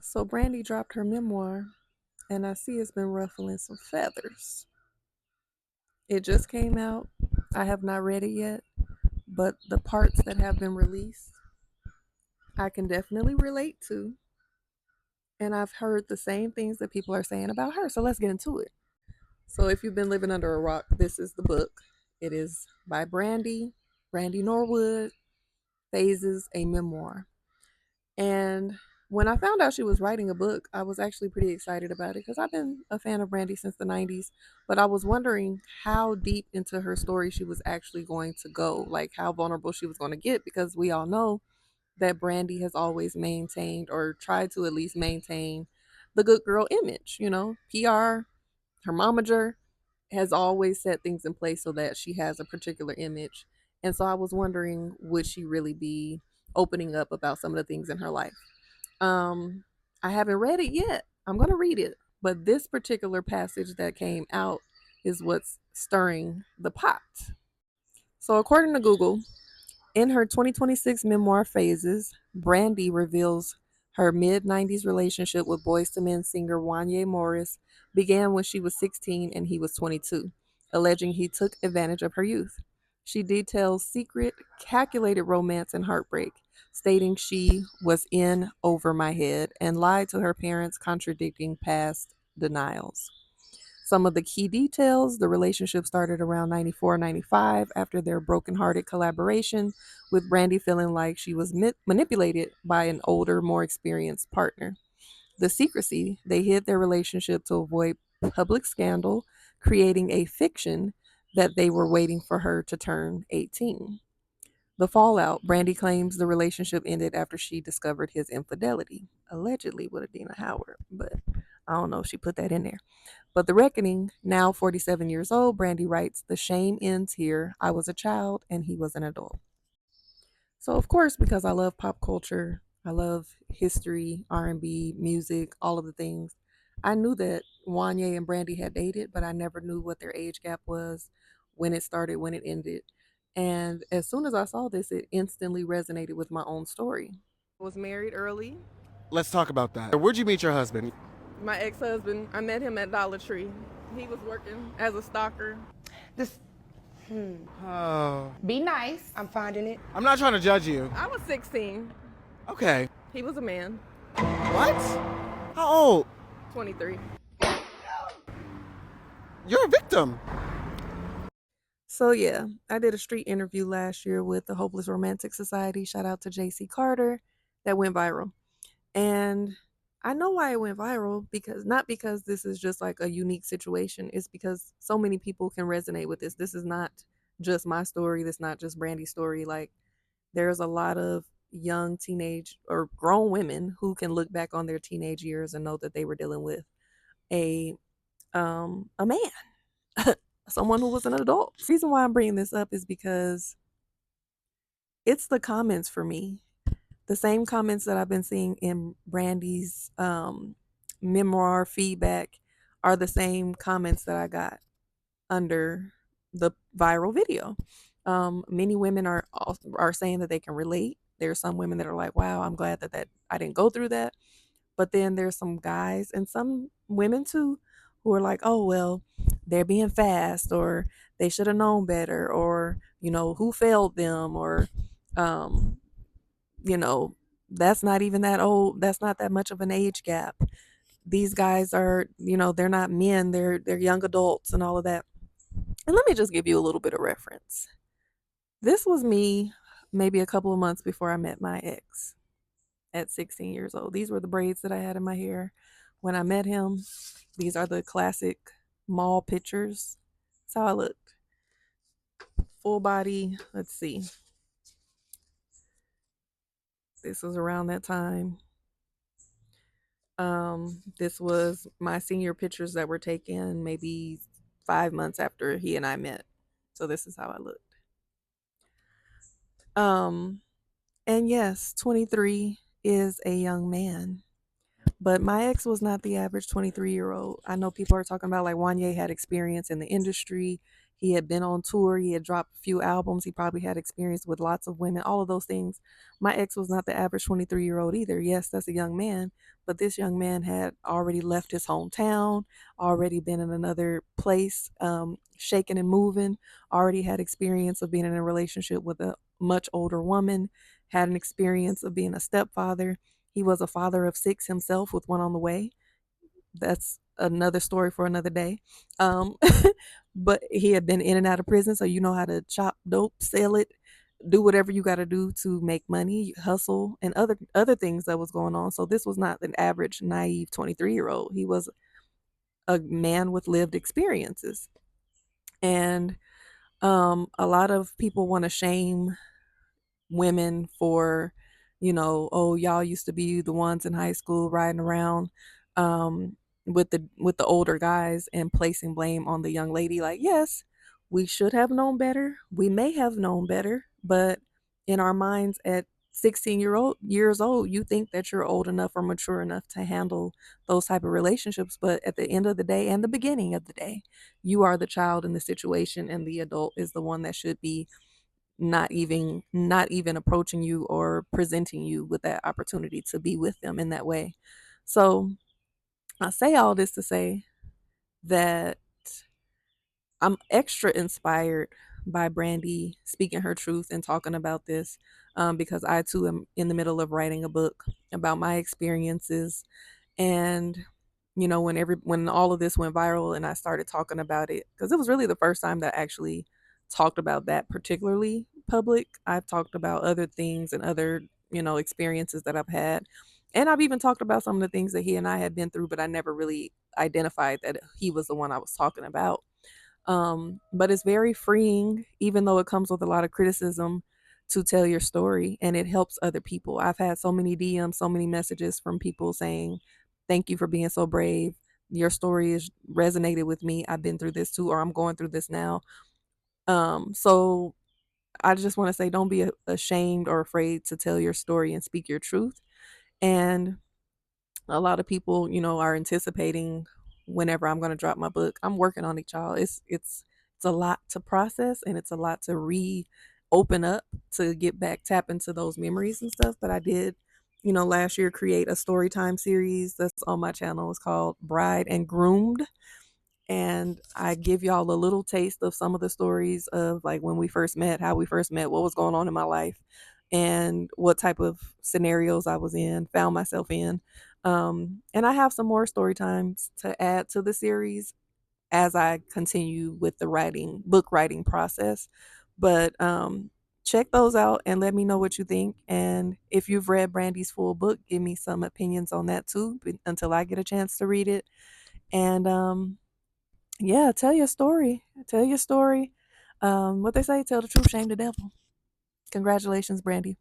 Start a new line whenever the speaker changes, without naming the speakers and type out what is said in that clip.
So Brandy dropped her memoir, and I see it's been ruffling some feathers. It just came out. I have not read it yet, but the parts that have been released, I can definitely relate to. And I've heard the same things that people are saying about her. So let's get into it. So if you've been living under a rock, this is the book. It is by Brandy Norwood, Phases, a Memoir. And when I found out she was writing a book, I was actually pretty excited about it because I've been a fan of Brandy since the 90s. But I was wondering how deep into her story she was actually going to go, like how vulnerable she was going to get, because we all know that Brandy has always maintained or tried to at least maintain the good girl image, PR, her momager has always set things in place so that she has a particular image. And so I was wondering, would she really be opening up about some of the things in her life? Um, I haven't read it yet. I'm going to read it. But this particular passage that came out is what's stirring the pot. So, according to Google, in her 2026 memoir Phases, Brandy reveals her mid 90s relationship with Boyz II Men singer Wanya Morris began when she was 16 and he was 22, alleging he took advantage of her youth. She details secret, calculated romance and heartbreak, stating she was in over my head and lied to her parents, contradicting past denials. Some of the key details: the relationship started around 94, 95 after their brokenhearted collaboration, with Brandy feeling like she was manipulated by an older, more experienced partner. The secrecy: they hid their relationship to avoid public scandal, creating a fiction that they were waiting for her to turn 18. The fallout: Brandy claims the relationship ended after she discovered his infidelity, allegedly with Adina Howard, but I don't know if she put that in there. But the reckoning: now 47 years old, Brandy writes, "The shame ends here. I was a child and he was an adult." So of course, because I love pop culture, I love history, R&B, music, all of the things, I knew that Wanye and Brandy had dated, but I never knew what their age gap was, when it started, when it ended. And as soon as I saw this, it instantly resonated with my own story. I was married early.
Let's talk about that. Where'd you meet your husband?
My ex-husband, I met him at Dollar Tree. He was working as a stalker.
This.
Oh.
Be nice. I'm finding it.
I'm not trying to judge you.
I was 16.
Okay.
He was a man.
What? How old?
23.
You're a victim.
So yeah, I did a street interview last year with the Hopeless Romantic Society. Shout out to JC Carter. That went viral. And I know why it went viral, because not because this is just like a unique situation. It's because so many people can resonate with this. This is not just my story. This is not just Brandy's story. Like, there's a lot of young teenage or grown women who can look back on their teenage years and know that they were dealing with a man, someone who was an adult. The reason why I'm bringing this up is because it's the comments for me. The same comments that I've been seeing in Brandy's memoir feedback are the same comments that I got under the viral video. Many women are saying that they can relate. There are some women that are like, "Wow, I'm glad that I didn't go through that." But then there's some guys and some women too who are like, "Oh well, they're being fast, or they should have known better, or who failed them, or um, you know, that's not even that old. That's not that much of an age gap. These guys are, they're not men. They're young adults and all of that." And let me just give you a little bit of reference. This was me maybe a couple of months before I met my ex at 16 years old. These were the braids that I had in my hair when I met him. These are the classic mall pictures. That's how I looked. Full body. Let's see. This was around that time. This was my senior pictures that were taken maybe 5 months after he and I met. So this is how I looked. Um, and yes, 23 is a young man. But my ex was not the average 23-year-old. I know people are talking about like Wanye had experience in the industry. He had been on tour. He had dropped a few albums. He probably had experience with lots of women, all of those things. My ex was not the average 23-year-old either. Yes, that's a young man, but this young man had already left his hometown, already been in another place, shaking and moving, already had experience of being in a relationship with a much older woman, had an experience of being a stepfather. He was a father of six himself with one on the way. That's another story for another day. Um, but he had been in and out of prison, so you know how to chop dope, sell it, do whatever you got to do to make money, hustle, and other things that was going on. So this was not an average naive 23-year-old. He was a man with lived experiences, and a lot of people want to shame women for, oh, y'all used to be the ones in high school riding around um, with the older guys and placing blame on the young lady. Like, yes, we should have known better. We may have known better, but in our minds at 16 years old, you think that you're old enough or mature enough to handle those type of relationships. But at the end of the day and the beginning of the day, you are the child in the situation, and the adult is the one that should be not even approaching you or presenting you with that opportunity to be with them in that way. So I say all this to say that I'm extra inspired by Brandy speaking her truth and talking about this, because I too am in the middle of writing a book about my experiences. And when all of this went viral and I started talking about it, because it was really the first time that I actually talked about that particularly public. I've talked about other things and other experiences that I've had, and I've even talked about some of the things that he and I had been through, but I never really identified that he was the one I was talking about. But it's very freeing, even though it comes with a lot of criticism, to tell your story, and it helps other people. I've had so many DMs, so many messages from people saying, "Thank you for being so brave. Your story is resonated with me. I've been through this too, or I'm going through this now." So I just want to say, don't be ashamed or afraid to tell your story and speak your truth. And a lot of people, are anticipating whenever I'm going to drop my book. I'm working on it, y'all. It's a lot to process, and it's a lot to open up, to get back, tap into those memories and stuff. But I did, last year create a story time series that's on my channel. It's called Bride and Groomed, and I give y'all a little taste of some of the stories of like when we first met, how we first met, what was going on in my life, and what type of scenarios I was in, found myself in. And I have some more story times to add to the series as I continue with the book writing process. But check those out and let me know what you think. And if you've read Brandy's full book, give me some opinions on that too, until I get a chance to read it. And yeah, tell your story. Tell your story. What they say, tell the truth, shame the devil. Congratulations, Brandy.